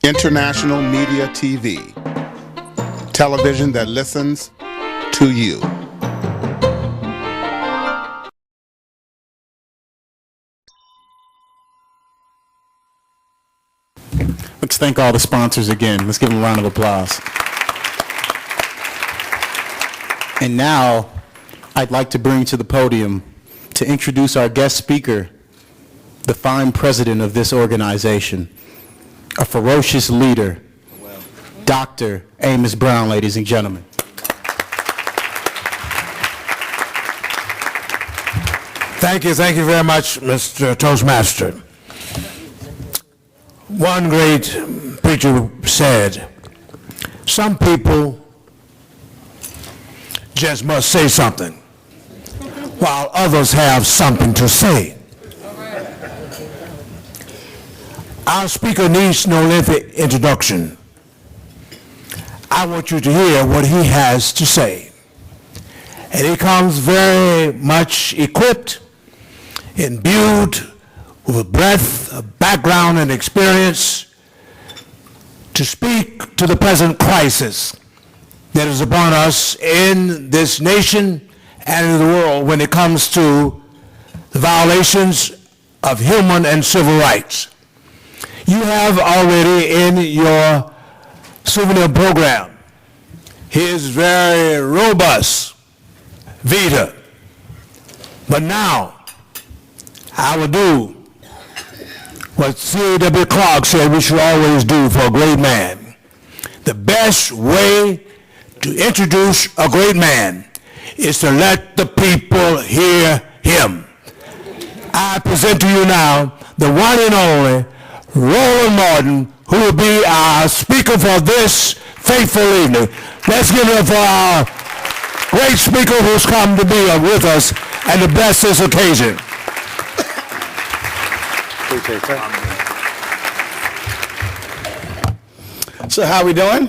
International Media TV, television that listens to you. Let's thank all the sponsors again. Let's give them a round of applause. And now, I'd like to bring to the podium to introduce our guest speaker, the fine president of this organization, a ferocious leader, Dr. Amos Brown, ladies and gentlemen. Thank you very much, Mr. Toastmaster. One great preacher said, some people just must say something, while others have something to say. Our speaker needs no lengthy introduction. I want you to hear what he has to say. And he comes very much equipped, imbued with a breadth of background and experience to speak to the present crisis that is upon us in this nation and in the world when it comes to the violations of human and civil rights. You have already in your souvenir program his very robust vita. But now I will do what C.W. Clarke said we should always do for a great man. The best way to introduce a great man is to let the people hear him. I present to you now the one and only Roland Martin, who will be our speaker for this faithful evening. Let's give it up for our great speaker who's come to be with us and to bless this occasion. So how we doing?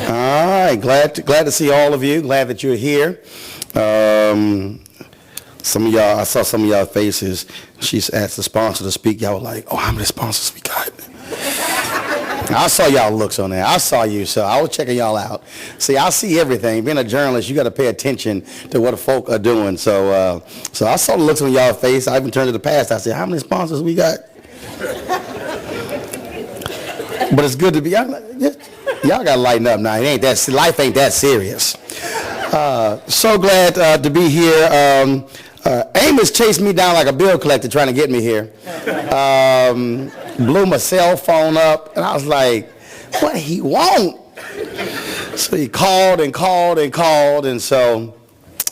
All right, glad to see all of you. Glad that you're here. Some of y'all, I saw some of y'all faces. She's asked the sponsor to speak. Y'all were like, oh, how many sponsors we got? I saw y'all looks on there. I saw you, so I was checking y'all out. See, I see everything. Being a journalist, you got to pay attention to what folk are doing. So I saw the looks on y'all's face. I even turned to the past. I said, how many sponsors we got? But it's good to be. Y'all got to lighten up now. Life ain't that serious. So glad to be here. Amos chased me down like a bill collector trying to get me here. Blew my cell phone up, and I was like, what he want? So he called and called and called, and so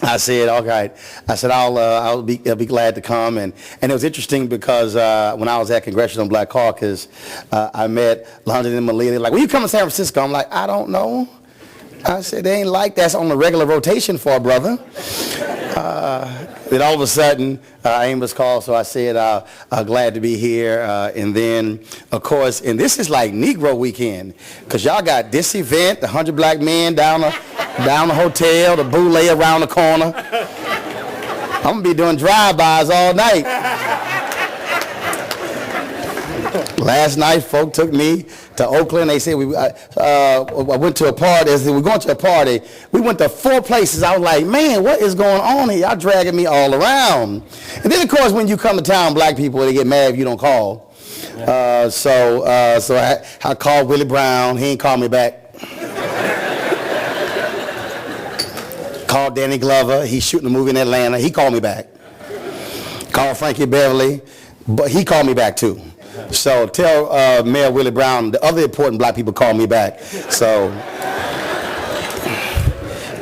I said, all right. I said, I'll be glad to come. And it was interesting because when I was at Congressional Black Caucus, I met London and Malia. They're like, when you come to San Francisco? I'm like, I don't know. I said, they ain't like that's on the regular rotation for a brother. Then all of a sudden, Amos called, so I said, glad to be here. And then, of course, and this is like Negro weekend, because y'all got this event, the 100 black men down the hotel, the boule around the corner. I'm going to be doing drive-bys all night. Last night, folk took me to Oakland. They said, I went to a party. They said, we're going to a party. We went to 4 places. I was like, man, what is going on here? Y'all dragging me all around. And then, of course, when you come to town, black people, they get mad if you don't call. So I called Willie Brown. He ain't called me back. Called Danny Glover. He's shooting a movie in Atlanta. He called me back. Called Frankie Beverly. But he called me back, too. So tell Mayor Willie Brown the other important black people call me back. So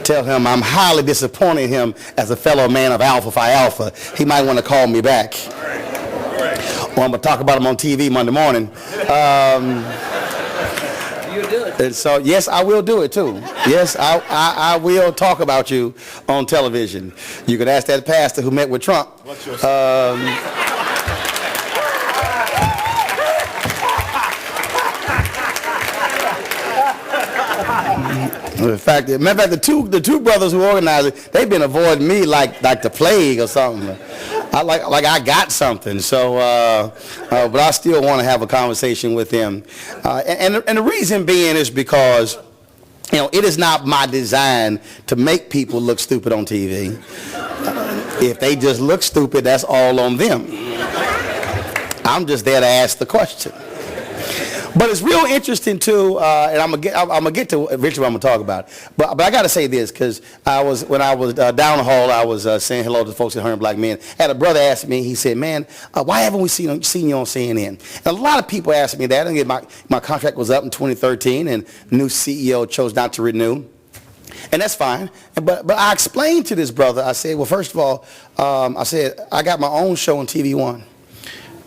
tell him I'm highly disappointed in him as a fellow man of Alpha Phi Alpha. He might want to call me back. Or I'm going to talk about him on TV Monday morning. You'll do it. And so, yes, I will do it, too. Yes, I will talk about you on television. You could ask that pastor who met with Trump. In fact, the two brothers who organized it, they've been avoiding me like the plague or something. I got something. So, but I still want to have a conversation with him. And the reason being is because, it is not my design to make people look stupid on TV. If they just look stupid, that's all on them. I'm just there to ask the question. But it's real interesting too, and I'm gonna get to eventually what I'm gonna talk about. But I gotta say this, because when I was down the hall, I was saying hello to the folks at 100 Black Men. I had a brother ask me, he said, "Man, why haven't we seen you on CNN?" And a lot of people ask me that. And my contract was up in 2013, and new CEO chose not to renew. And that's fine. But I explained to this brother, I said, well, first of all, I said, I got my own show on TV One.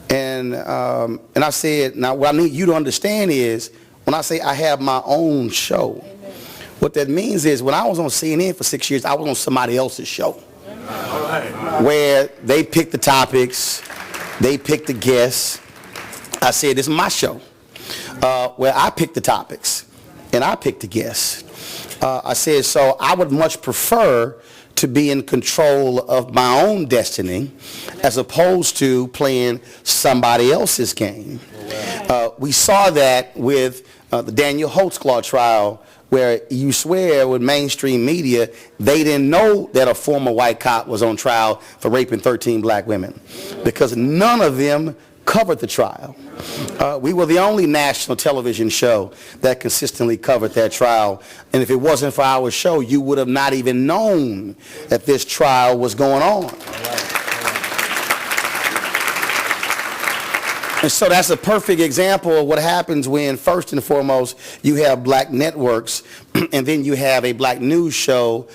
And I said, now what I need you to understand is, when I say I have my own show, amen, what that means is when I was on CNN for 6 years, I was on somebody else's show. Where they pick the topics, they pick the guests. I said, this is my show, where I pick the topics and I pick the guests. I said, so I would much prefer to be in control of my own destiny as opposed to playing somebody else's game. We saw that with the Daniel Holtzclaw trial, where you swear with mainstream media, they didn't know that a former white cop was on trial for raping 13 black women, because none of them covered the trial. We were the only national television show that consistently covered that trial. And if it wasn't for our show, you would have not even known that this trial was going on. And so that's a perfect example of what happens when, first and foremost, you have black networks, and then you have a black news show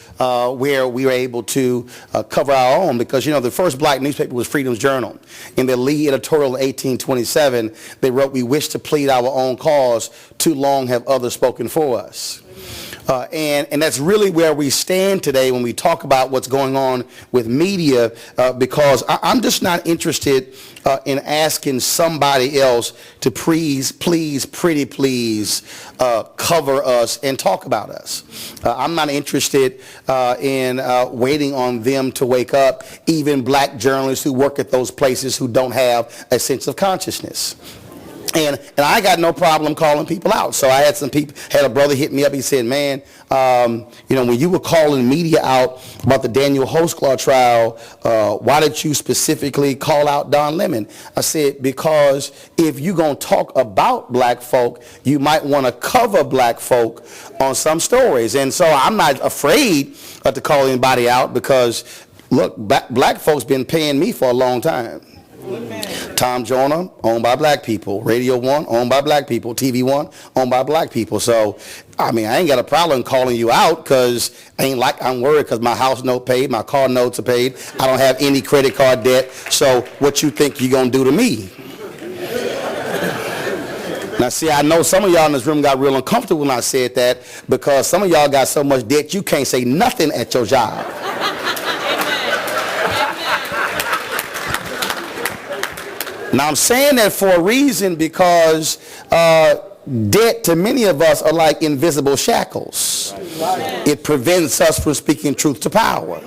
where we are able to cover our own. Because, the first black newspaper was Freedom's Journal. In their lead editorial of 1827, they wrote, "We wish to plead our own cause. Too long have others spoken for us." And that's really where we stand today when we talk about what's going on with media, because I'm just not interested in asking somebody else to please, pretty please, cover us and talk about us. I'm not interested in waiting on them to wake up, even black journalists who work at those places who don't have a sense of consciousness. And I got no problem calling people out. So I had a brother hit me up. He said, "Man, when you were calling media out about the Daniel Holtzclaw trial, why did you specifically call out Don Lemon?" I said, because if you're going to talk about black folk, you might want to cover black folk on some stories. And so I'm not afraid to call anybody out, because, look, black folks been paying me for a long time. Tom Joyner, owned by black people. Radio 1, owned by black people. TV 1, owned by black people. So, I ain't got a problem calling you out, because I'm worried because my house note paid, my car notes are paid. I don't have any credit card debt. So what you think you're going to do to me? Now, see, I know some of y'all in this room got real uncomfortable when I said that, because some of y'all got so much debt you can't say nothing at your job. Now, I'm saying that for a reason, because debt to many of us are like invisible shackles. It prevents us from speaking truth to power.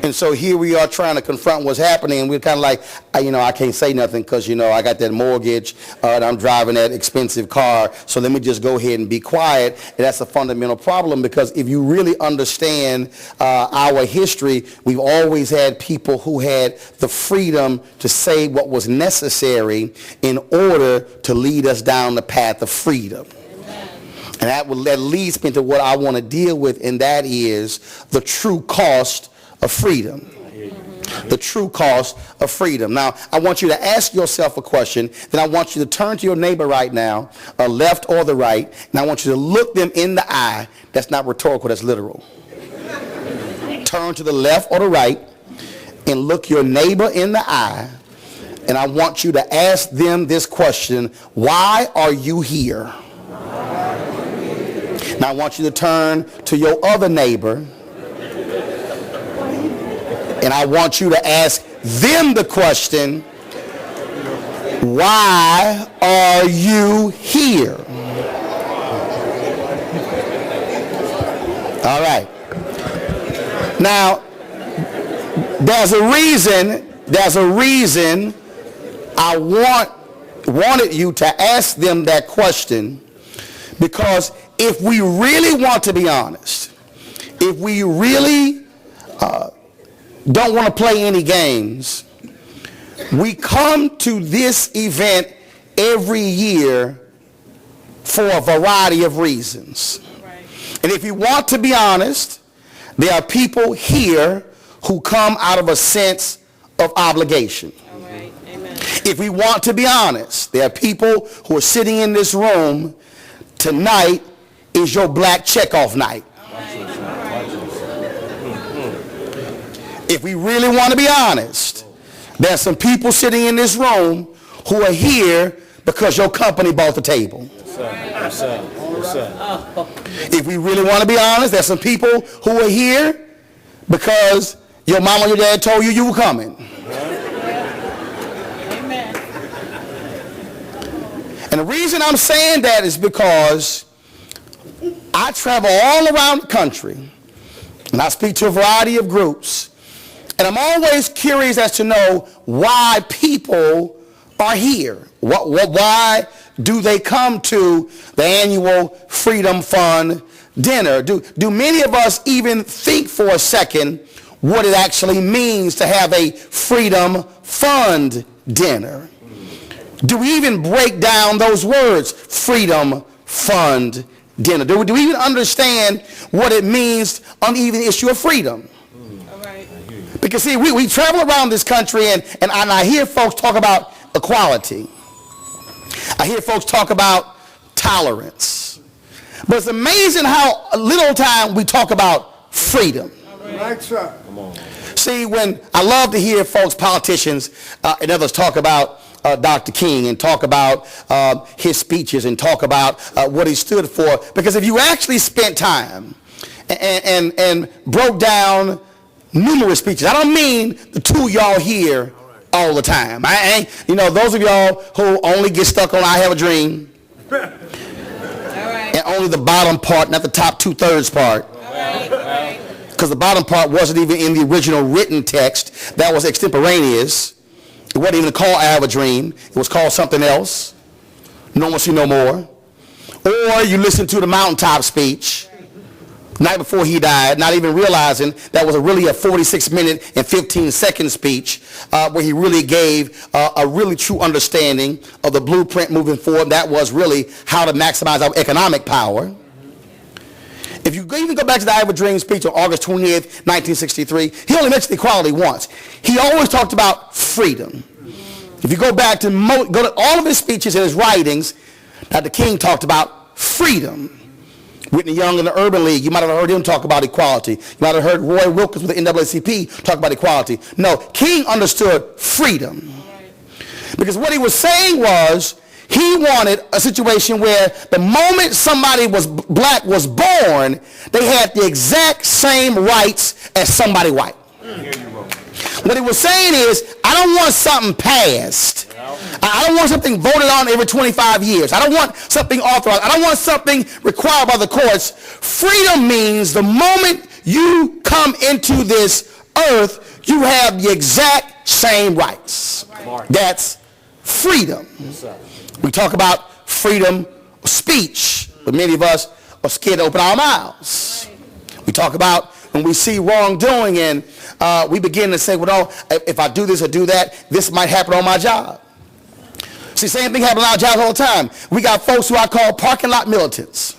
And so here we are trying to confront what's happening, and we're kind of like, I can't say nothing because, I got that mortgage, and I'm driving that expensive car, so let me just go ahead and be quiet. And that's a fundamental problem, because if you really understand our history, we've always had people who had the freedom to say what was necessary in order to lead us down the path of freedom. And that leads me to what I want to deal with, and that is the true cost of freedom. The true cost of freedom. Now, I want you to ask yourself a question. Then I want you to turn to your neighbor right now, left or the right, and I want you to look them in the eye. That's not rhetorical, that's literal. Turn to the left or the right and look your neighbor in the eye, and I want you to ask them this question: why are you here? Now I want you to turn to your other neighbor, and I want you to ask them the question: why are you here? All right. Now, there's a reason there's a reason I wanted you to ask them that question, because if we really want to be honest, if we really don't want to play any games, we come to this event every year for a variety of reasons. And if you want to be honest, there are people here who come out of a sense of obligation. All right. Amen. If we want to be honest, there are people who are sitting in this room. Tonight is your black checkoff night. If we really want to be honest, there are some people sitting in this room who are here because your company bought the table. If we really want to be honest, there are some people who are here because your mom or your dad told you were coming. Amen. And the reason I'm saying that is because I travel all around the country and I speak to a variety of groups, and I'm always curious as to know why people are here. Why do they come to the annual Freedom Fund dinner? Do many of us even think for a second what it actually means to have a Freedom Fund dinner? Do we even break down those words, Freedom Fund dinner? Do we even understand what it means on even the issue of freedom? All right. Because see, we travel around this country and I hear folks talk about equality. I hear folks talk about tolerance. But it's amazing how little time we talk about freedom. Right, sir. See, when I love to hear folks, politicians and others talk about Dr. King and talk about his speeches and talk about what he stood for, because if you actually spent time and broke down numerous speeches, I don't mean the two y'all here all the time. Those of y'all who only get stuck on I Have a Dream, and only the bottom part, not the top 2/3 part. Because the bottom part wasn't even in the original written text. That was extemporaneous. It wasn't even called I Have a Dream. It was called something else. No One See No More. Or you listen to the mountaintop speech night before he died, not even realizing that was really a 46-minute and 15-second speech where he really gave a really true understanding of the blueprint moving forward. That was really how to maximize our economic power. If you even go back to the I Have a Dream speech on August 28th, 1963, he only mentioned equality once. He always talked about freedom. If you go back to go to all of his speeches and his writings, Dr. King talked about freedom. Whitney Young in the Urban League, you might have heard him talk about equality. You might have heard Roy Wilkins with the NAACP talk about equality. No, King understood freedom. Because what he was saying was, he wanted a situation where the moment somebody was black was born, they had the exact same rights as somebody white. What he was saying is, I don't want something passed. I don't want something voted on every 25 years. I don't want something authorized. I don't want something required by the courts. Freedom means the moment you come into this earth, you have the exact same rights. That's freedom. We talk about freedom of speech, but many of us are scared to open our mouths. We talk about when we see wrongdoing and we begin to say, well, no, if I do this or do that, this might happen on my job. See, same thing happens on our jobs all the time. We got folks who I call parking lot militants.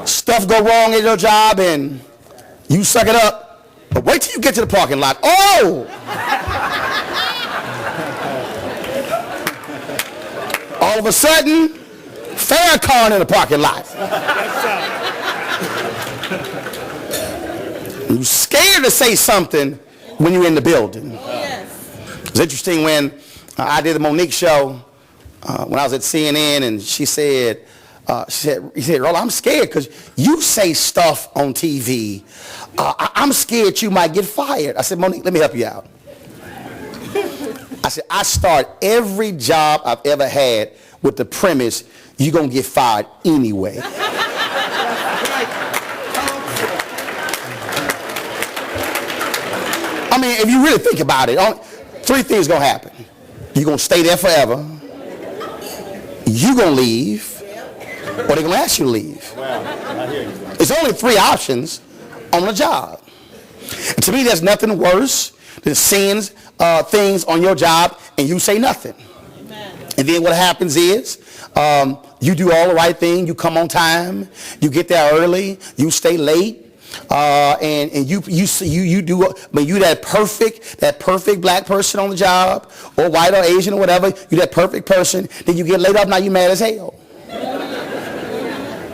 Stuff go wrong in your job and you suck it up, but wait till you get to the parking lot. Oh! All of a sudden, Farrakhan in the parking lot. You're scared to say something when you're in the building. Yes. It's interesting when I did the Monique show when I was at CNN, and she said, Roland, I'm scared because you say stuff on TV. I'm scared you might get fired. I said, Monique, let me help you out. I said, I start every job I've ever had with the premise, you're going to get fired anyway. I mean, if you really think about it, three things going to happen. You're going to stay there forever. You're going to leave. Or they're going to ask you to leave. There's only three options on the job. And to me, there's nothing worse than seeing things on your job and you say nothing. And then what happens is you do all the right thing. You come on time. You get there early. You stay late. And you do, but you that perfect black person on the job, or white or Asian or whatever, you that perfect person, then you get laid off, now you mad as hell.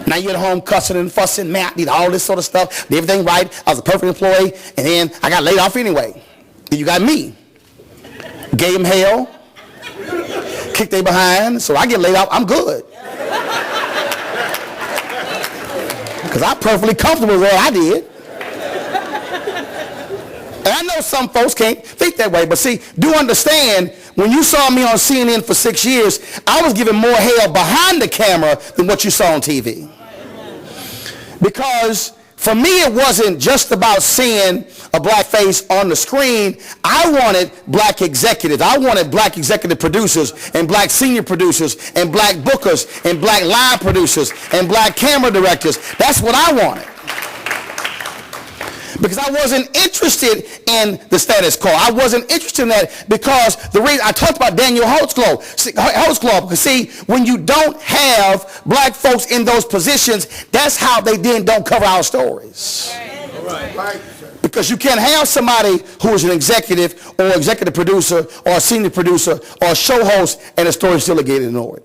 Now you're at home cussing and fussing, man, I did all this sort of stuff, did everything right, I was a perfect employee, and then I got laid off anyway. Then you got me. Gave them hell, kicked they behind, so I get laid off, I'm good. Because I'm perfectly comfortable with what I did. And I know some folks can't think that way, but see, do understand, when you saw me on CNN for 6 years, I was giving more hell behind the camera than what you saw on TV. Because for me, it wasn't just about seeing a black face on the screen. I wanted black executives. I wanted black executive producers and black senior producers and black bookers and black line producers and black camera directors. That's what I wanted. Because I wasn't interested in the status quo. I wasn't interested in that because the reason I talked about Daniel Holtzclaw, because see, when you don't have black folks in those positions, that's how they then don't cover our stories. Right. Because you can't have somebody who is an executive or executive producer or a senior producer or a show host and the story still get ignored.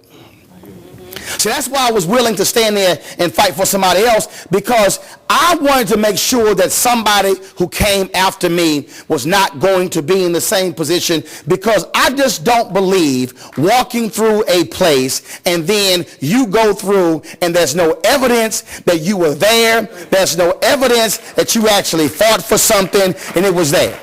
So that's why I was willing to stand there and fight for somebody else, because I wanted to make sure that somebody who came after me was not going to be in the same position, because I just don't believe walking through a place and then you go through and there's no evidence that you were there. There's no evidence that you actually fought for something and it was there.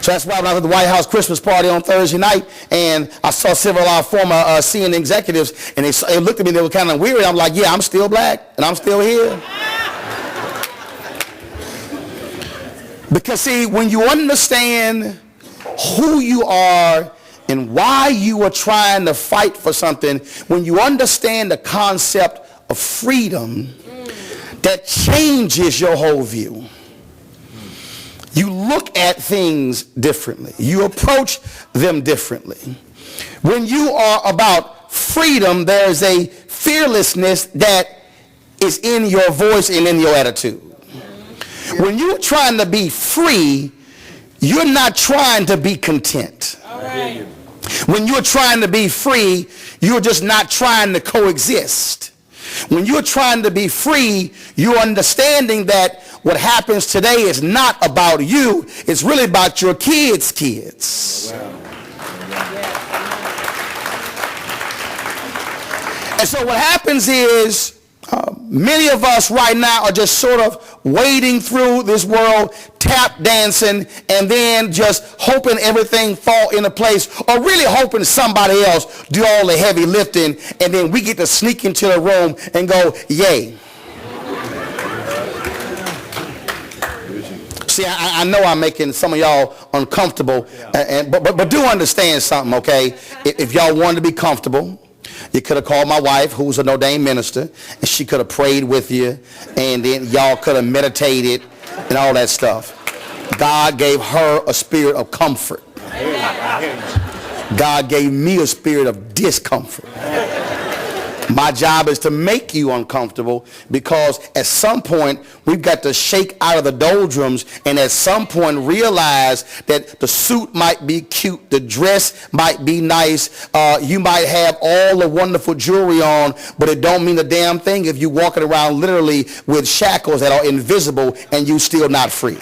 So that's why when I was at the White House Christmas party on Thursday night and I saw several of our former CNN executives and they looked at me and they were kind of weary. I'm like, yeah, I'm still black and I'm still here. Because see, when you understand who you are and why you are trying to fight for something, when you understand the concept of freedom, that changes your whole view. You look at things differently. You approach them differently. When you are about freedom, there's a fearlessness that is in your voice and in your attitude. When you're trying to be free, you're not trying to be content. When you're trying to be free, you're just not trying to coexist. When you're trying to be free, you're understanding that what happens today is not about you. It's really about your kids' kids. Wow. And so what happens is many of us right now are just sort of wading through this world, tap dancing, and then just hoping everything fall into place, or really hoping somebody else do all the heavy lifting, and then we get to sneak into the room and go, yay. See, I know I'm making some of y'all uncomfortable, but do understand something, okay? If y'all wanted to be comfortable, you could have called my wife, who's an ordained minister, and she could have prayed with you, and then y'all could have meditated and all that stuff. God gave her a spirit of comfort. God gave me a spirit of discomfort. My job is to make you uncomfortable, because at some point we've got to shake out of the doldrums and at some point realize that the suit might be cute, the dress might be nice, you might have all the wonderful jewelry on, but it don't mean a damn thing if you're walking around literally with shackles that are invisible and you still not free.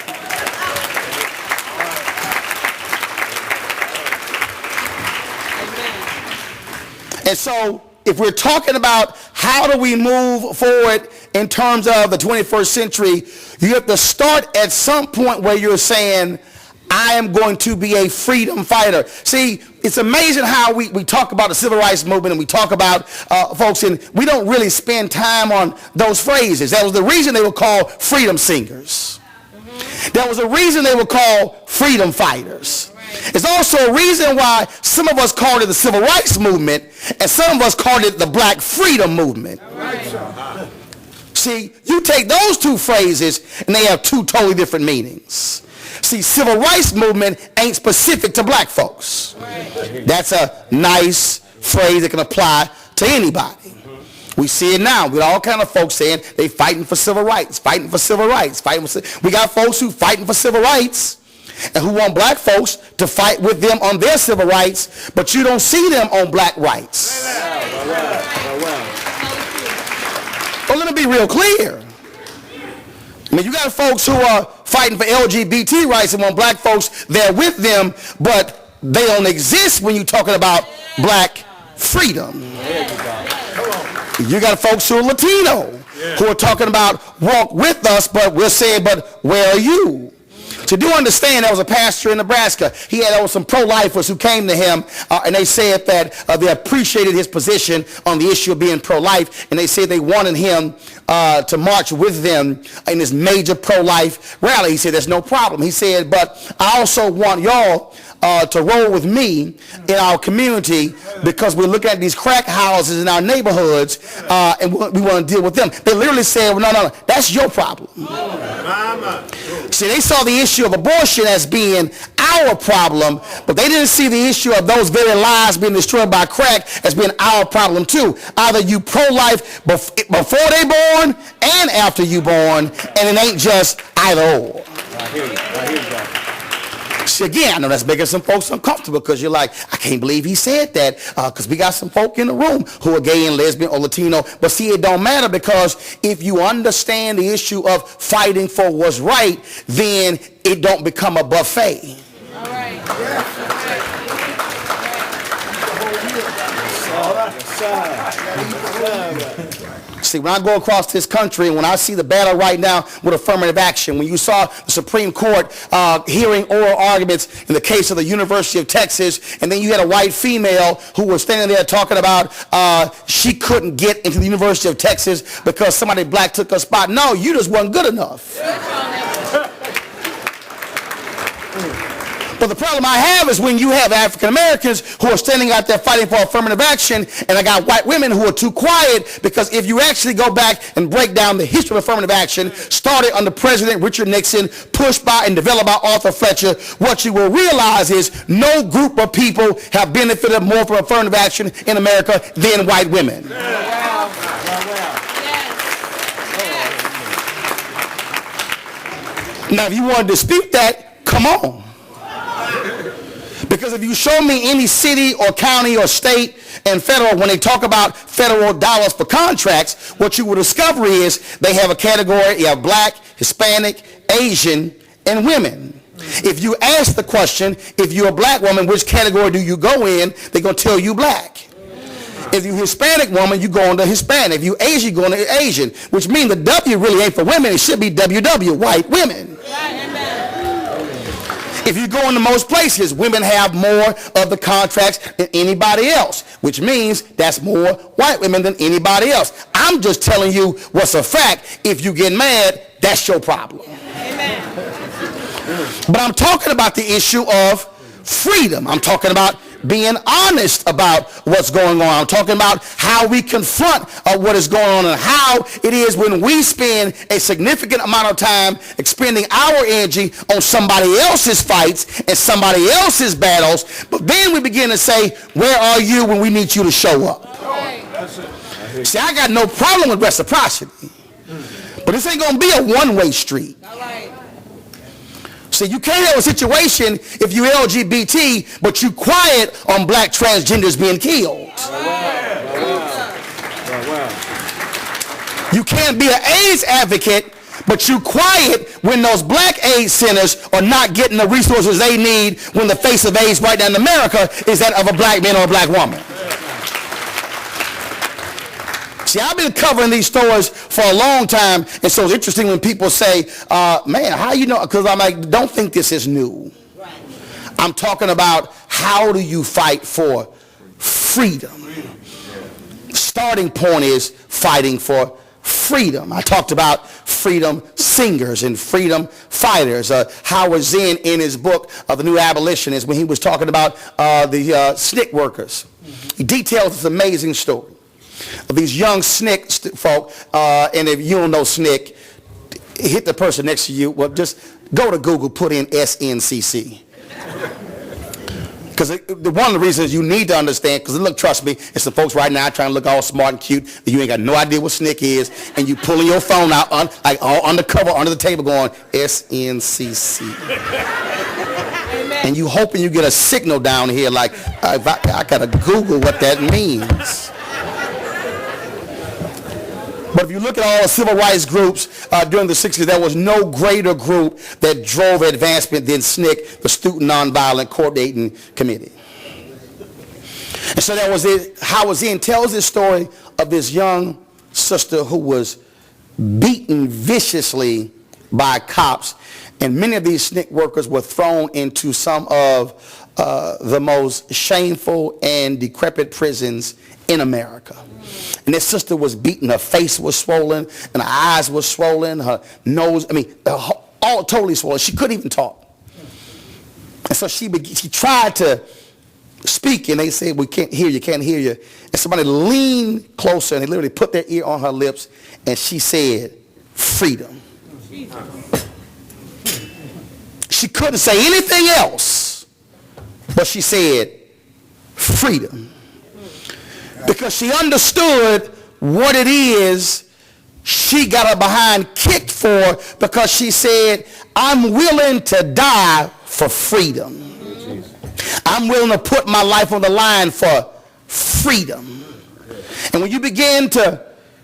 And so if we're talking about how do we move forward in terms of the 21st century, you have to start at some point where you're saying, I am going to be a freedom fighter. See, it's amazing how we talk about the civil rights movement and we talk about folks, and we don't really spend time on those phrases. That was the reason they were called freedom singers. There was a reason they were called freedom fighters. It's also a reason why some of us called it the civil rights movement and some of us called it the black freedom movement. See, you take those two phrases and they have two totally different meanings. See, civil rights movement ain't specific to black folks. That's a nice phrase that can apply to anybody. We see it now with all kind of folks saying they fighting for civil rights, fighting for civil rights, fighting for. We got folks who fighting for civil rights and who want black folks to fight with them on their civil rights, but you don't see them on black rights. Well, let me be real clear. I mean, you got folks who are fighting for LGBT rights and want black folks there with them, but they don't exist when you're talking about black freedom. You got folks who are Latino who are talking about walk with us, but we're saying, but where are you? So do understand, there was a pastor in Nebraska. He had some pro-lifers who came to him, and they said that they appreciated his position on the issue of being pro-life, and they said they wanted him to march with them in this major pro-life rally. He said, there's no problem. He said, but I also want y'all to roll with me in our community because we're looking at these crack houses in our neighborhoods, and we want to deal with them. They literally said, well, no, that's your problem. See, they saw the issue of abortion as being our problem, but they didn't see the issue of those very lives being destroyed by crack as being our problem too. Either you pro-life before they born and after you born, and it ain't just either or. I hear you. See, again, I know that's making some folks uncomfortable because you're like, I can't believe he said that, because we got some folk in the room who are gay and lesbian or Latino. But see, it don't matter, because if you understand the issue of fighting for what's right, then it don't become a buffet. All right. See, when I go across this country and when I see the battle right now with affirmative action, when you saw the Supreme Court hearing oral arguments in the case of the University of Texas, and then you had a white female who was standing there talking about she couldn't get into the University of Texas because somebody black took her spot. No, you just wasn't good enough. But the problem I have is when you have African Americans who are standing out there fighting for affirmative action, and I got white women who are too quiet, because if you actually go back and break down the history of affirmative action, started under President Richard Nixon, pushed by and developed by Arthur Fletcher, what you will realize is no group of people have benefited more from affirmative action in America than white women. Now, if you want to dispute that, come on. Because if you show me any city or county or state and federal, when they talk about federal dollars for contracts, what you will discover is they have a category. You have black, Hispanic, Asian, and women. If you ask the question, if you're a black woman, which category do you go in, they're going to tell you black. If you're a Hispanic woman, you go into Hispanic. If you're Asian, you go into Asian, which means the W really ain't for women. It should be WW, white women. If you go into most places, women have more of the contracts than anybody else, which means that's more white women than anybody else. I'm just telling you what's a fact. If you get mad, that's your problem. Amen. But I'm talking about the issue of freedom. I'm talking about being honest about what's going on. I'm talking about how we confront what is going on, and how it is when we spend a significant amount of time expending our energy on somebody else's fights and somebody else's battles, but then we begin to say, where are you when we need you to show up? See, I got no problem with reciprocity, but this ain't going to be a one-way street. See, you can't have a situation if you're LGBT, but you quiet on black transgenders being killed. You can't be an AIDS advocate, but you quiet when those black AIDS centers are not getting the resources they need when the face of AIDS right now in America is that of a black man or a black woman. See, I've been covering these stories for a long time, and so it's interesting when people say, man, how you know? Because I'm like, don't think this is new. Right. I'm talking about how do you fight for freedom. Starting point is fighting for freedom. I talked about freedom singers and freedom fighters. Howard Zinn, in his book of The New Abolitionist, when he was talking about the SNCC workers, he details this amazing story of these young SNCC folk. And if you don't know SNCC, hit the person next to you. Well, just go to Google, put in SNCC. Because one of the reasons you need to understand, because look, trust me, it's the folks right now trying to look all smart and cute, that you ain't got no idea what SNCC is, and you pulling your phone out like all undercover under the table going, SNCC. And you hoping you get a signal down here like, I got to Google what that means. But if you look at all the civil rights groups during the 60s, there was no greater group that drove advancement than SNCC, the Student Nonviolent Coordinating Committee. And so that was it. Howard Zinn tells this story of this young sister who was beaten viciously by cops, and many of these SNCC workers were thrown into some of the most shameful and decrepit prisons in America. And this sister was beaten, her face was swollen, and her eyes were swollen, her nose, all totally swollen. She couldn't even talk. And so she tried to speak, and they said, we can't hear you, can't hear you. And somebody leaned closer, and they literally put their ear on her lips, and she said, freedom. She couldn't say anything else, but she said, freedom. Because she understood what it is she got her behind kicked for, because she said, I'm willing to die for freedom. I'm willing to put my life on the line for freedom. And when you begin to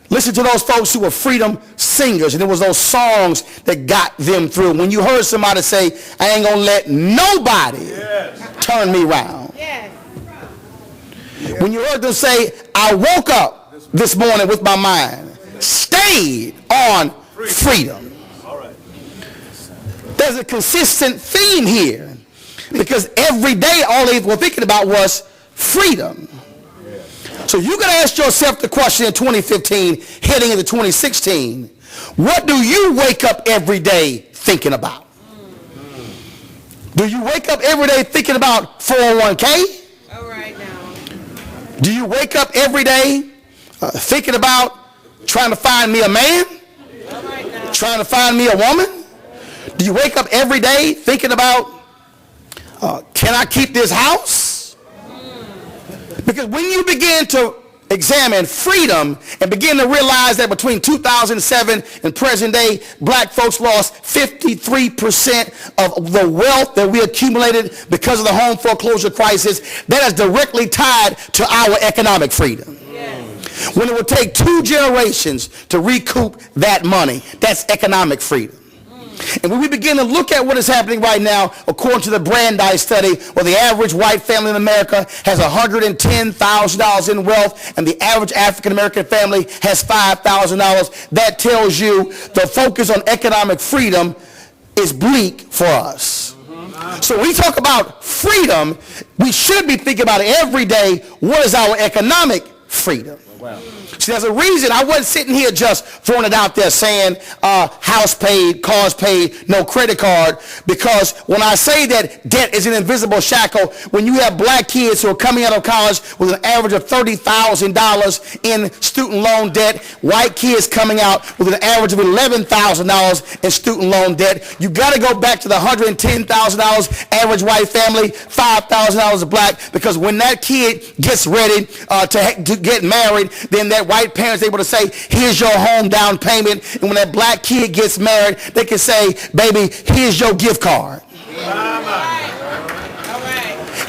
listen to those folks who were freedom singers, and it was those songs that got them through. When you heard somebody say, I ain't gonna let nobody turn me around. Yes. When you heard them say, I woke up this morning with my mind stayed on freedom. There's a consistent theme here, because every day all they were thinking about was freedom. So you got to ask yourself the question in 2015, heading into 2016, what do you wake up every day thinking about? Do you wake up every day thinking about 401k? All right now. Do you wake up every day thinking about trying to find me a man? All right now. Trying to find me a woman? Do you wake up every day thinking about, can I keep this house? Because when you begin to examine freedom and begin to realize that between 2007 and present day, black folks lost 53% of the wealth that we accumulated because of the home foreclosure crisis, that is directly tied to our economic freedom. Yes. When it would take 2 generations to recoup that money, that's economic freedom. And when we begin to look at what is happening right now, according to the Brandeis study, where the average white family in America has $110,000 in wealth, and the average African-American family has $5,000, that tells you the focus on economic freedom is bleak for us. So when we talk about freedom, we should be thinking about it every day. What is our economic freedom? Wow. See, there's a reason I wasn't sitting here just throwing it out there saying house paid, cars paid, no credit card, because when I say that debt is an invisible shackle, when you have black kids who are coming out of college with an average of $30,000 in student loan debt, white kids coming out with an average of $11,000 in student loan debt, you got to go back to the $110,000 average white family, $5,000 black, because when that kid gets ready to get married, then that white parents able to say, here's your home down payment. And when that black kid gets married, they can say, baby, here's your gift card.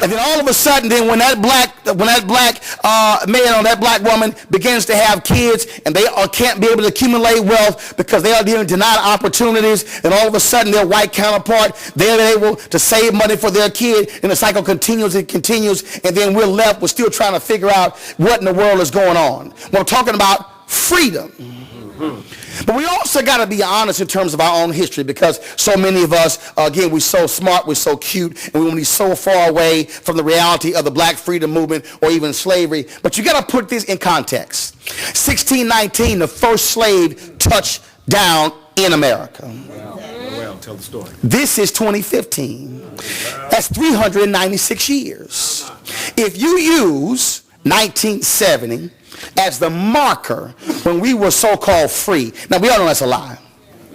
And then all of a sudden, then when that black man or that black woman begins to have kids, and they can't be able to accumulate wealth because they are being denied opportunities, and all of a sudden their white counterpart, they're able to save money for their kid, and the cycle continues and continues, and then we're still trying to figure out what in the world is going on. We're talking about freedom. But we also got to be honest in terms of our own history, because so many of us, again, we're so smart, we're so cute, and we want to be so far away from the reality of the black freedom movement or even slavery. But you got to put this in context. 1619, the first slave touched down in America. Well, tell the story. This is 2015. That's 396 years. If you use 1970 as the marker when we were so-called free. Now, we all know that's a lie.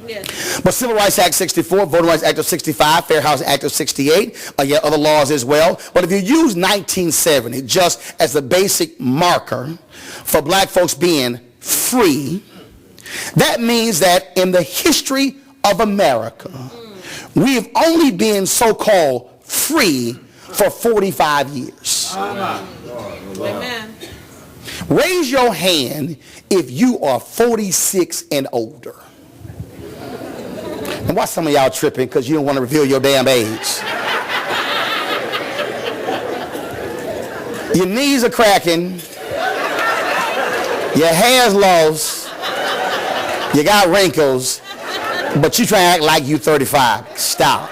Yes. But Civil Rights Act 64, Voting Rights Act of 65, Fair Housing Act of 68, yet other laws as well. But if you use 1970 just as the basic marker for black folks being free, that means that in the history of America, we have only been so-called free for 45 years. Amen. Raise your hand if you are 46 and older. And why some of y'all tripping because you don't want to reveal your damn age? Your knees are cracking. Your hair's lost. You got wrinkles. But you try to act like you 35. Stop.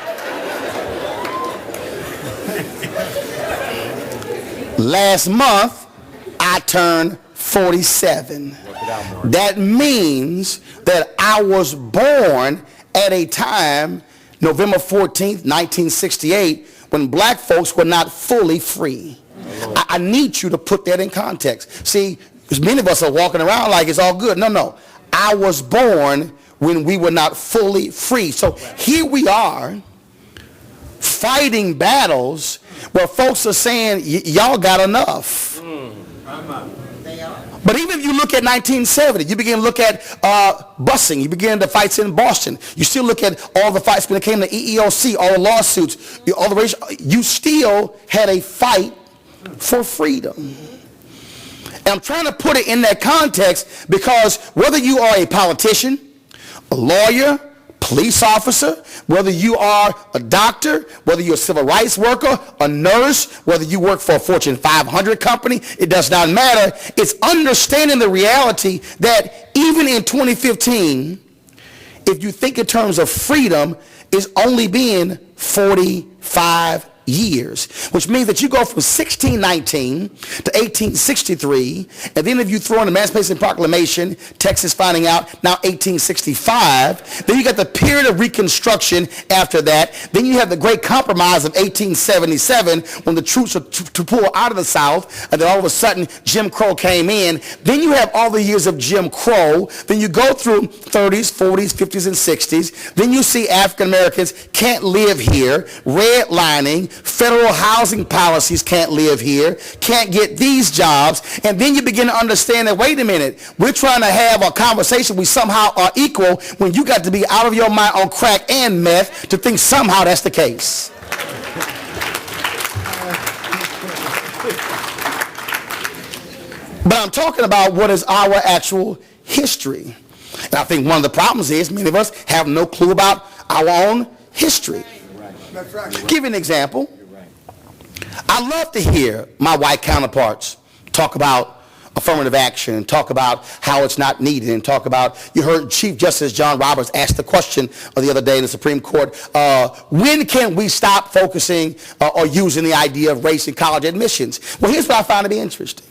Last month, I turned 47. That means that I was born at a time, November 14th, 1968, when black folks were not fully free. I need you to put that in context. See, many of us are walking around like it's all good. No. I was born when we were not fully free. So here we are fighting battles where folks are saying, y'all got enough. But even if you look at 1970, you begin to look at busing, you begin the fights in Boston, you still look at all the fights when it came to EEOC, all the lawsuits, all the racial, you still had a fight for freedom. And I'm trying to put it in that context because whether you are a politician, a lawyer, police officer, whether you are a doctor, whether you're a civil rights worker, a nurse, whether you work for a Fortune 500 company, it does not matter. It's understanding the reality that even in 2015, if you think in terms of freedom, it's only been 45 years, which means that you go from 1619 to 1863, and then if you throw in the Emancipation Proclamation, Texas finding out, now 1865, then you got the period of Reconstruction after that, then you have the Great Compromise of 1877 when the troops are to pull out of the South, and then all of a sudden Jim Crow came in, then you have all the years of Jim Crow, then you go through 30s, 40s, 50s, and 60s, then you see African Americans can't live here, redlining, federal housing policies can't live here, can't get these jobs, and then you begin to understand that, wait a minute, we're trying to have a conversation we somehow are equal when you got to be out of your mind on crack and meth to think somehow that's the case. But I'm talking about what is our actual history. And I think one of the problems is many of us have no clue about our own history. Give you an example. I love to hear my white counterparts talk about affirmative action and talk about how it's not needed and talk about, you heard Chief Justice John Roberts ask the question the other day in the Supreme Court, when can we stop focusing or using the idea of race in college admissions? Well, here's what I found to be interesting.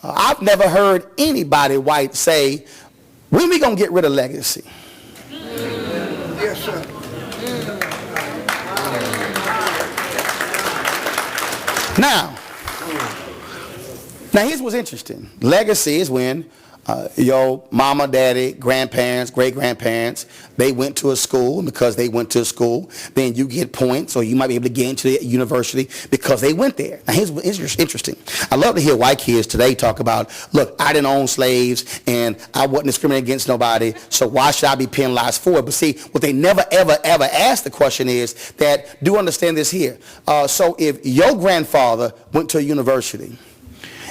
I've never heard anybody white say, when are we going to get rid of legacy? Yes, sir. Now here's what's interesting. Legacy is when your mama, daddy, grandparents, great-grandparents, they went to a school, and because they went to a school, then you get points, or you might be able to get into the university because they went there. Now here's what's interesting. I love to hear white kids today talk about, look, I didn't own slaves, and I wasn't discriminating against nobody, so why should I be penalized for it? But see, what they never, ever, ever ask the question is that, do understand this here. So if your grandfather went to a university,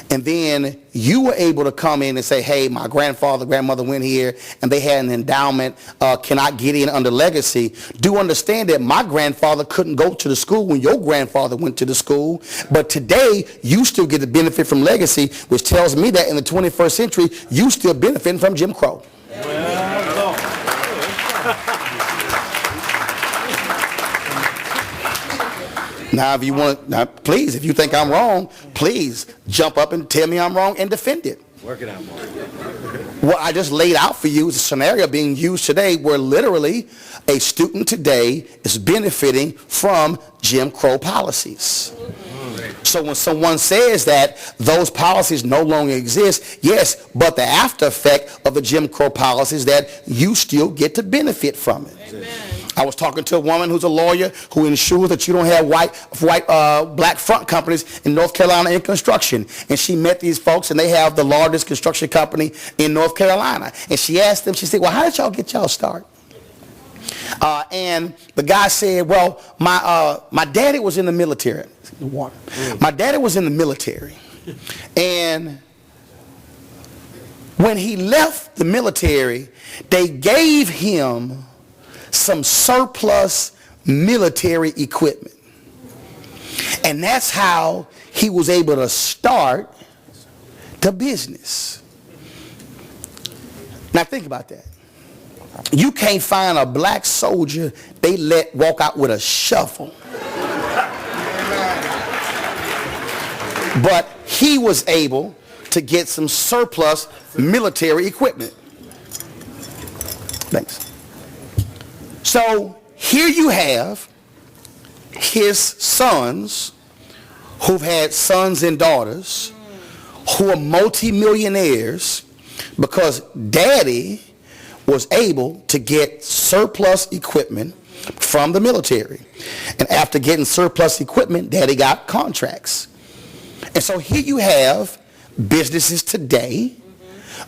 and then you were able to come in and say, hey, my grandfather, grandmother went here, and they had an endowment, can I get in under legacy? Do understand that my grandfather couldn't go to the school when your grandfather went to the school, but today you still get the benefit from legacy, which tells me that in the 21st century, you still benefiting from Jim Crow. Now, if you want, now, please, if you think I'm wrong, please jump up and tell me I'm wrong and defend it. Work it out, Mark. What I just laid out for you is a scenario being used today where literally a student today is benefiting from Jim Crow policies. So when someone says that those policies no longer exist, yes, but the after effect of the Jim Crow policies that you still get to benefit from it. Amen. I was talking to a woman who's a lawyer who ensures that you don't have black front companies in North Carolina in construction. And she met these folks, and they have the largest construction company in North Carolina. And she asked them, she said, well, how did y'all get y'all start? And the guy said, well, my daddy was in the military. My daddy was in the military. And when he left the military, they gave him some surplus military equipment. And that's how he was able to start the business. Now think about that. You can't find a black soldier they let walk out with a shovel. But he was able to get some surplus military equipment. Thanks. So here you have his sons who've had sons and daughters who are multimillionaires because daddy was able to get surplus equipment from the military. And after getting surplus equipment, daddy got contracts. And so here you have businesses today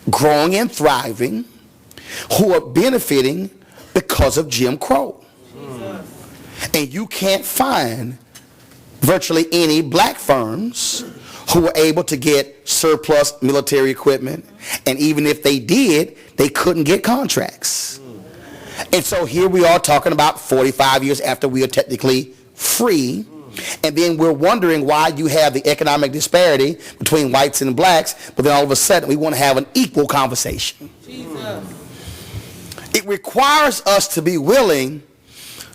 growing and thriving who are benefiting because of Jim Crow. And you can't find virtually any black firms who were able to get surplus military equipment, and even if they did, they couldn't get contracts. And so here we are talking about 45 years after we are technically free, and then we're wondering why you have the economic disparity between whites and blacks, but then all of a sudden we want to have an equal conversation. Jesus. It requires us to be willing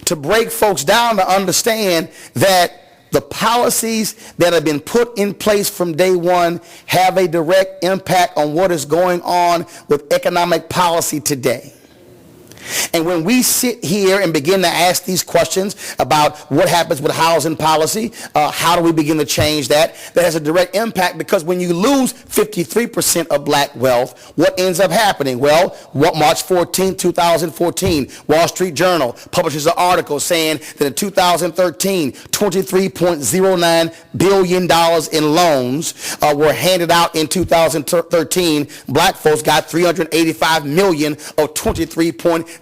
to break folks down to understand that the policies that have been put in place from day one have a direct impact on what is going on with economic policy today. And when we sit here and begin to ask these questions about what happens with housing policy, how do we begin to change that, that has a direct impact, because when you lose 53% of black wealth, what ends up happening? Well, March 14, 2014, Wall Street Journal publishes an article saying that in 2013, $23.09 billion in loans were handed out in 2013. Black folks got $385 million of 23.09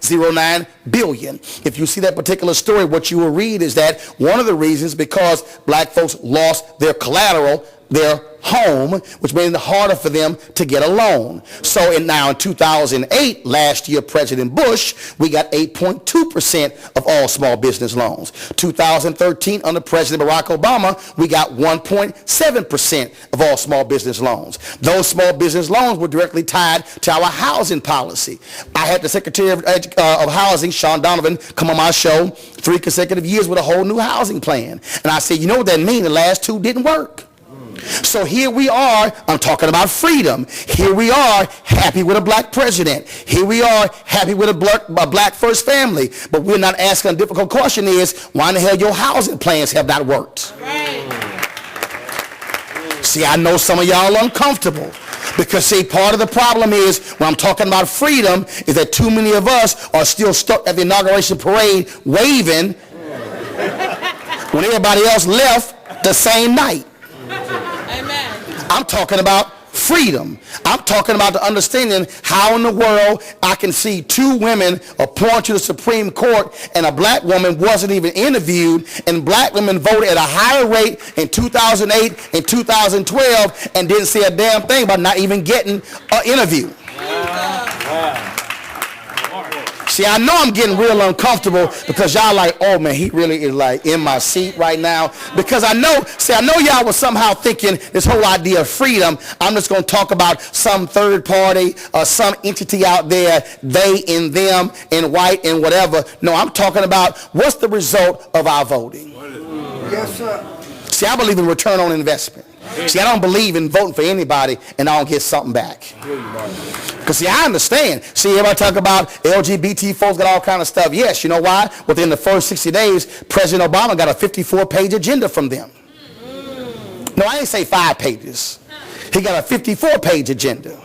billion. If you see that particular story, what you will read is that one of the reasons because black folks lost their collateral, their home, which made it harder for them to get a loan. So now in 2008, last year, President Bush, we got 8.2% of all small business loans. 2013, under President Barack Obama, we got 1.7% of all small business loans. Those small business loans were directly tied to our housing policy. I had the Secretary of Housing, Sean Donovan, come on my show 3 consecutive years with a whole new housing plan. And I said, you know what that means? The last 2 didn't work. So here we are, I'm talking about freedom. Here we are, happy with a black president. Here we are, happy with a black first family. But we're not asking a difficult question is, why in the hell your housing plans have not worked? Right. See, I know some of y'all are uncomfortable. Because see, part of the problem is, when I'm talking about freedom, is that too many of us are still stuck at the inauguration parade waving when everybody else left the same night. Amen. I'm talking about freedom. I'm talking about the understanding how in the world I can see 2 women appointed to the Supreme Court and a black woman wasn't even interviewed, and black women voted at a higher rate in 2008 and 2012 and didn't say a damn thing about not even getting an interview. See, I know I'm getting real uncomfortable because y'all like, oh man, he really is like in my seat right now. Because I know y'all was somehow thinking this whole idea of freedom, I'm just going to talk about some third party or some entity out there, they and them and white and whatever. No, I'm talking about what's the result of our voting. Yes, sir. See, I believe in return on investment. See, I don't believe in voting for anybody and I don't get something back. Because, see, I understand. See, everybody talk about LGBT folks got all kind of stuff. Yes, you know why? Within the first 60 days, President Obama got a 54-page agenda from them. No, I didn't say 5 pages. He got a 54-page agenda.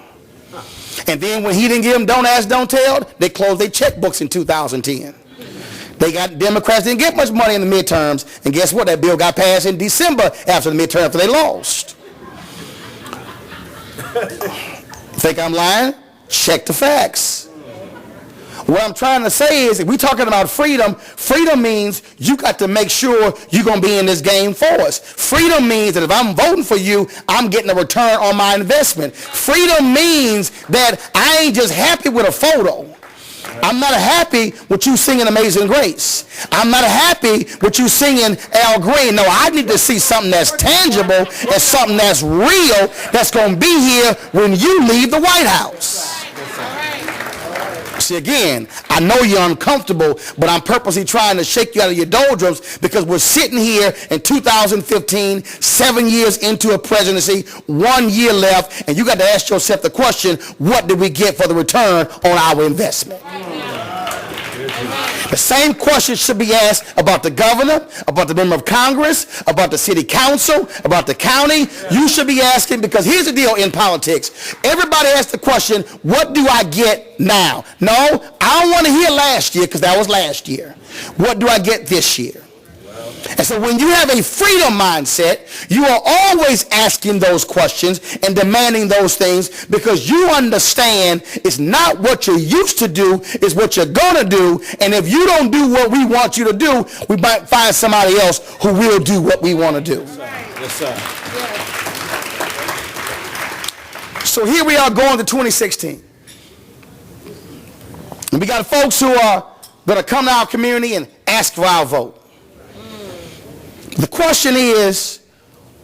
And then when he didn't give them don't ask, don't tell, they closed their checkbooks in 2010. Democrats didn't get much money in the midterms, and guess what? That bill got passed in December after the midterm, after they lost. Think I'm lying? Check the facts. What I'm trying to say is, if we're talking about freedom, freedom means you got to make sure you're going to be in this game for us. Freedom means that if I'm voting for you, I'm getting a return on my investment. Freedom means that I ain't just happy with a photo. I'm not happy with you singing Amazing Grace. I'm not happy with you singing Al Green. No, I need to see something that's tangible and something that's real that's going to be here when you leave the White House. See, again, I know you're uncomfortable, but I'm purposely trying to shake you out of your doldrums because we're sitting here in 2015, 7 years into a presidency, 1 year left, and you got to ask yourself the question, what did we get for the return on our investment? The same question should be asked about the governor, about the member of Congress, about the city council, about the county. You should be asking, because here's the deal in politics. Everybody asks the question, what do I get now? No, I don't want to hear last year because that was last year. What do I get this year? And so when you have a freedom mindset, you are always asking those questions and demanding those things because you understand it's not what you're used to do, it's what you're going to do. And if you don't do what we want you to do, we might find somebody else who will do what we want to do. Yes, sir. So here we are going to 2016. And we got folks who are going to come to our community and ask for our vote. The question is,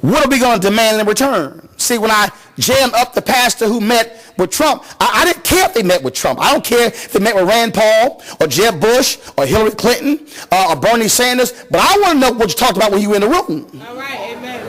what are we going to demand in return? See, when I jammed up the pastor who met with Trump, I didn't care if they met with Trump. I don't care if they met with Rand Paul or Jeb Bush or Hillary Clinton or Bernie Sanders, but I want to know what you talked about when you were in the room. All right, amen.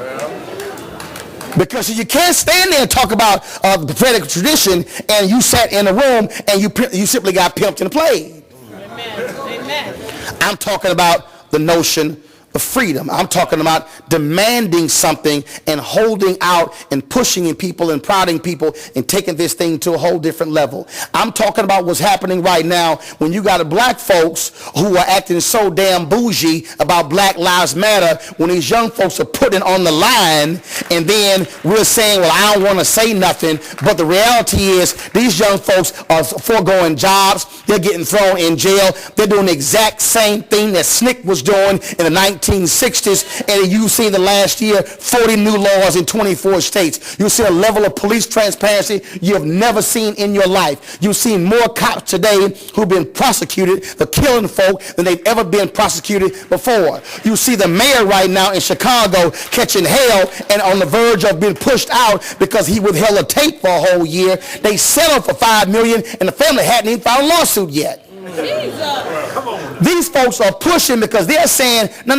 Because you can't stand there and talk about the prophetic tradition and you sat in the room and you simply got pimped and played. Amen. Amen. I'm talking about the notion of freedom. I'm talking about demanding something and holding out and pushing in people and prodding people and taking this thing to a whole different level. I'm talking about what's happening right now when you got black folks who are acting so damn bougie about Black Lives Matter when these young folks are putting on the line, and then we're saying, well, I don't want to say nothing, but the reality is these young folks are foregoing jobs, they're getting thrown in jail, they're doing the exact same thing that SNCC was doing in the 1960s, and you've seen the last year 40 new laws in 24 states. You'll see a level of police transparency you have never seen in your life. You've seen more cops today who've been prosecuted for killing folk than they've ever been prosecuted before. You see the mayor right now in Chicago catching hell and on the verge of being pushed out because he withheld a tape for a whole year. They settled for $5 million and the family hadn't even filed a lawsuit yet. These folks are pushing because they're saying, no.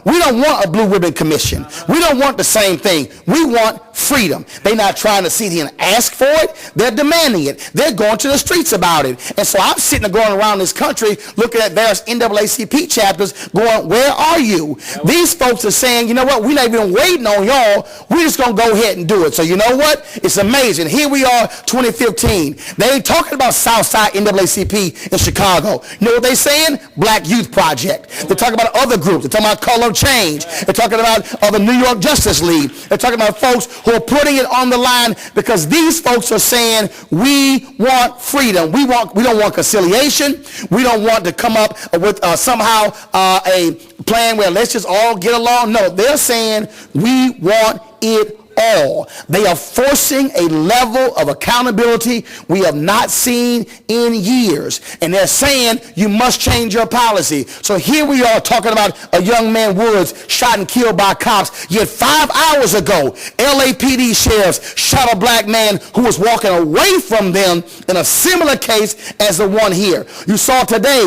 We don't want a blue ribbon commission. We don't want the same thing. We want freedom. They're not trying to sit here and ask for it. They're demanding it. They're going to the streets about it. And so I'm sitting there going around this country looking at various NAACP chapters going, where are you? These folks are saying, you know what, we're not even waiting on y'all. We're just going to go ahead and do it. So you know what? It's amazing. Here we are, 2015. They ain't talking about Southside NAACP in Chicago. You know what they're saying? Black Youth Project. They're talking about other groups. They're talking about Color Change. They're talking about the New York Justice League. They're talking about folks who are putting it on the line because these folks are saying we want freedom. We don't want conciliation. We don't want to come up with somehow a plan where let's just all get along. No, they're saying we want it all. They are forcing a level of accountability we have not seen in years. And they're saying you must change your policy. So here we are talking about a young man, Woods, shot and killed by cops. Yet 5 hours ago, LAPD sheriffs shot a black man who was walking away from them in a similar case as the one here. You saw today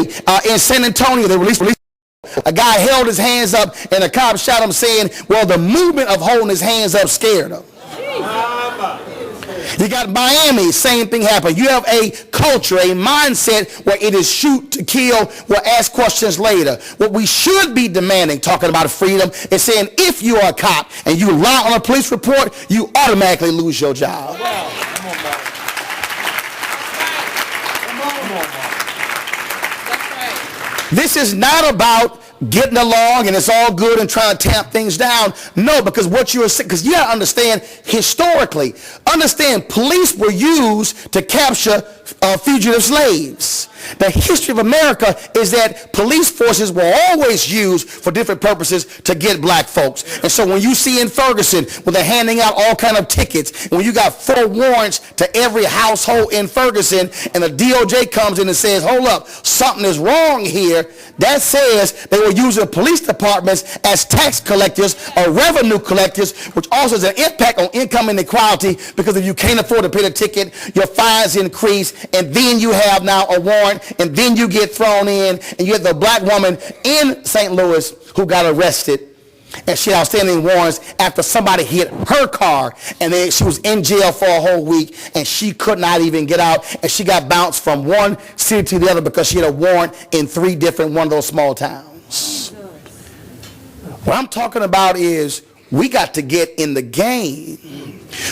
in San Antonio, they released A guy held his hands up and a cop shot him saying, well, the movement of holding his hands up scared him. You got Miami, same thing happened. You have a culture, a mindset where it is shoot to kill, we'll ask questions later. What we should be demanding, talking about freedom, is saying if you are a cop and you lie on a police report, you automatically lose your job. This is not about getting along and it's all good and trying to tamp things down. No, because what you're saying, because you got to understand historically, police were used to capture fugitive slaves. The history of America is that police forces were always used for different purposes to get black folks. And so when you see in Ferguson, when they're handing out all kind of tickets, and when you got 4 warrants to every household in Ferguson, and the DOJ comes in and says, hold up, something is wrong here, that says they were using police departments as tax collectors or revenue collectors, which also has an impact on income inequality, because if you can't afford to pay the ticket, your fines increase, and then you have now a warrant, and then you get thrown in, and you have the black woman in St. Louis who got arrested, and she had outstanding warrants after somebody hit her car, and then she was in jail for a whole week, and she could not even get out, and she got bounced from one city to the other because she had a warrant in 3 different one of those small towns. What I'm talking about is we got to get in the game.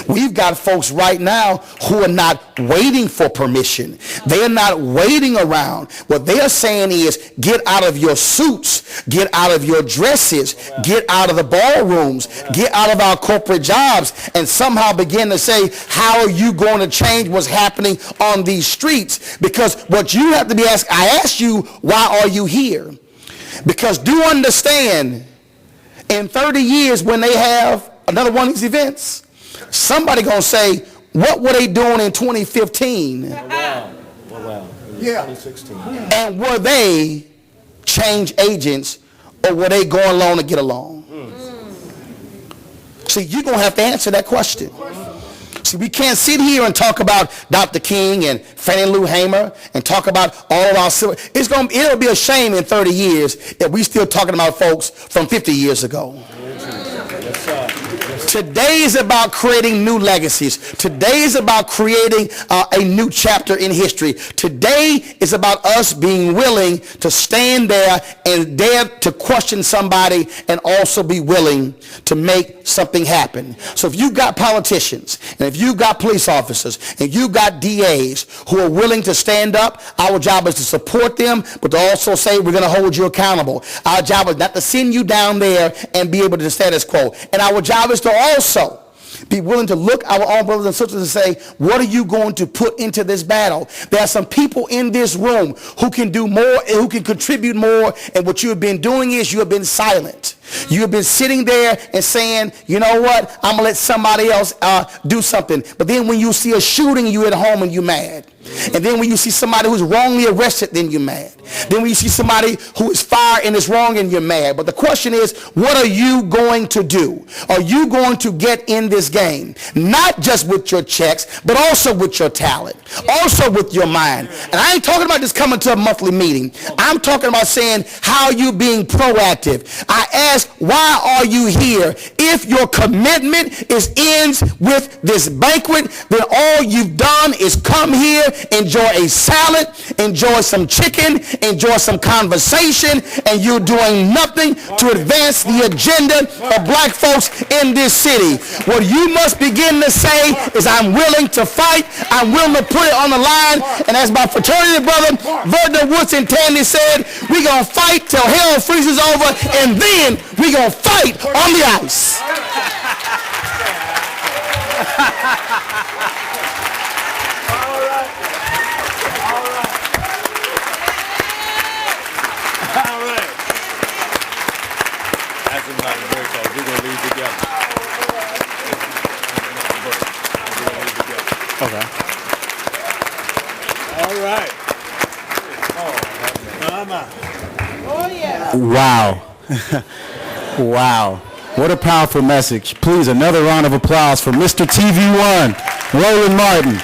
We've got folks right now who are not waiting for permission. They are not waiting around. What they are saying is get out of your suits, get out of your dresses, get out of the ballrooms, get out of our corporate jobs, and somehow begin to say, how are you going to change what's happening on these streets? Because what you have to be asked, I asked you, why are you here? Because do understand, in 30 years when they have another one of these events, somebody gonna say, what were they doing in 2015? Yeah. 2016. And were they change agents, or were they going along to get along? See, you're gonna have to answer that question. See, we can't sit here and talk about Dr. King and Fannie Lou Hamer and talk about all of our civil. It'll be a shame in 30 years if we still talking about folks from 50 years ago. Today is about creating new legacies. Today is about creating a new chapter in history. Today is about us being willing to stand there and dare to question somebody and also be willing to make something happen. So if you've got politicians and if you've got police officers and you've got DAs who are willing to stand up, our job is to support them, but to also say we're going to hold you accountable. Our job is not to send you down there and be able to status quo. And our job is to also be willing to look our own brothers and sisters and say, what are you going to put into this battle? There are some people in this room who can do more and who can contribute more, and what you have been doing is you have been silent. You have been sitting there and saying, you know what, I'm going to let somebody else do something. But then when you see a shooting, you at home and you're mad. And then when you see somebody who's wrongly arrested, then you're mad. Then when you see somebody who is fired and is wrong, and you're mad. But the question is, what are you going to do? Are you going to get in this game? Not just with your checks, but also with your talent. Also with your mind. And I ain't talking about just coming to a monthly meeting. I'm talking about saying, how are you being proactive? I ask, why are you here? If your commitment ends with this banquet, then all you've done is come here, enjoy a salad, enjoy some chicken, enjoy some conversation, and you're doing nothing to advance the agenda of black folks in this city. What you must begin to say is, I'm willing to fight, I'm willing to put it on the line, and as my fraternity brother Vernon Woodson Tandy said, we're going to fight till hell freezes over, and then we're going to fight on the ice. Okay. All right. Oh, yeah. Wow. Wow. What a powerful message. Please, another round of applause for Mr. TV1, Roland Martin.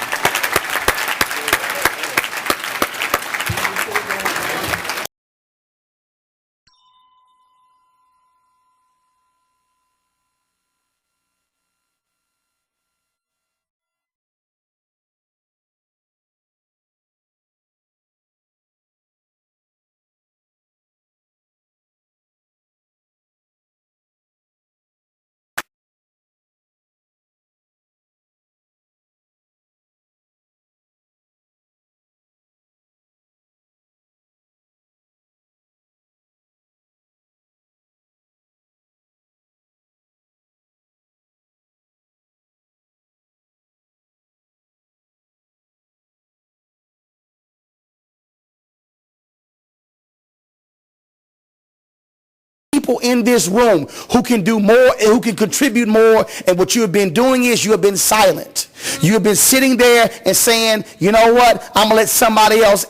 people in this room who can do more and who can contribute more, and what you have been doing is you have been silent. You have been sitting there and saying, you know what, I'm going to let somebody else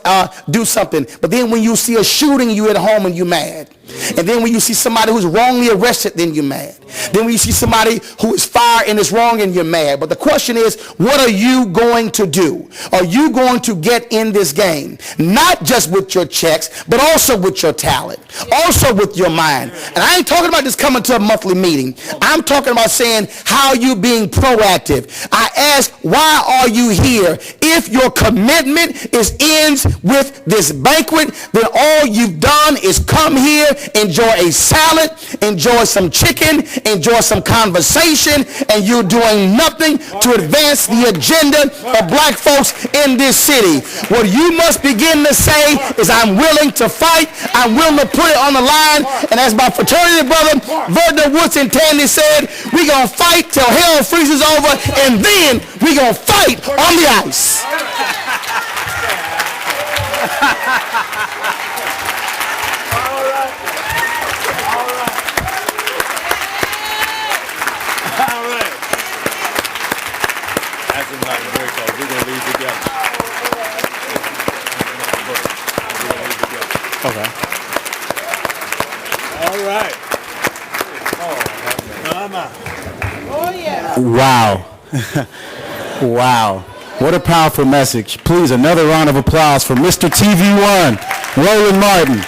do something. But then when you see a shooting, you at home and you mad. And then when you see somebody who's wrongly arrested, then you're mad. Then when you see somebody who is fired and is wrong, and you're mad. But the question is, what are you going to do? Are you going to get in this game? Not just with your checks, but also with your talent, also with your mind. And I ain't talking about just coming to a monthly meeting. I'm talking about saying how you being proactive. I ask, why are you here? If your commitment ends with this banquet, then all you've done is come here, enjoy a salad, enjoy some chicken, enjoy some conversation, and you're doing nothing to advance the agenda of black folks in this city. What you must begin to say is, I'm willing to fight, I'm willing to put it on the line, and as my fraternity brother Vernon Woodson Tandy said, we're going to fight till hell freezes over, and then we're going to fight on the ice. Okay. All right. Oh, yeah. Wow. Wow. What a powerful message. Please, another round of applause for Mr. TV1, Roland Martin.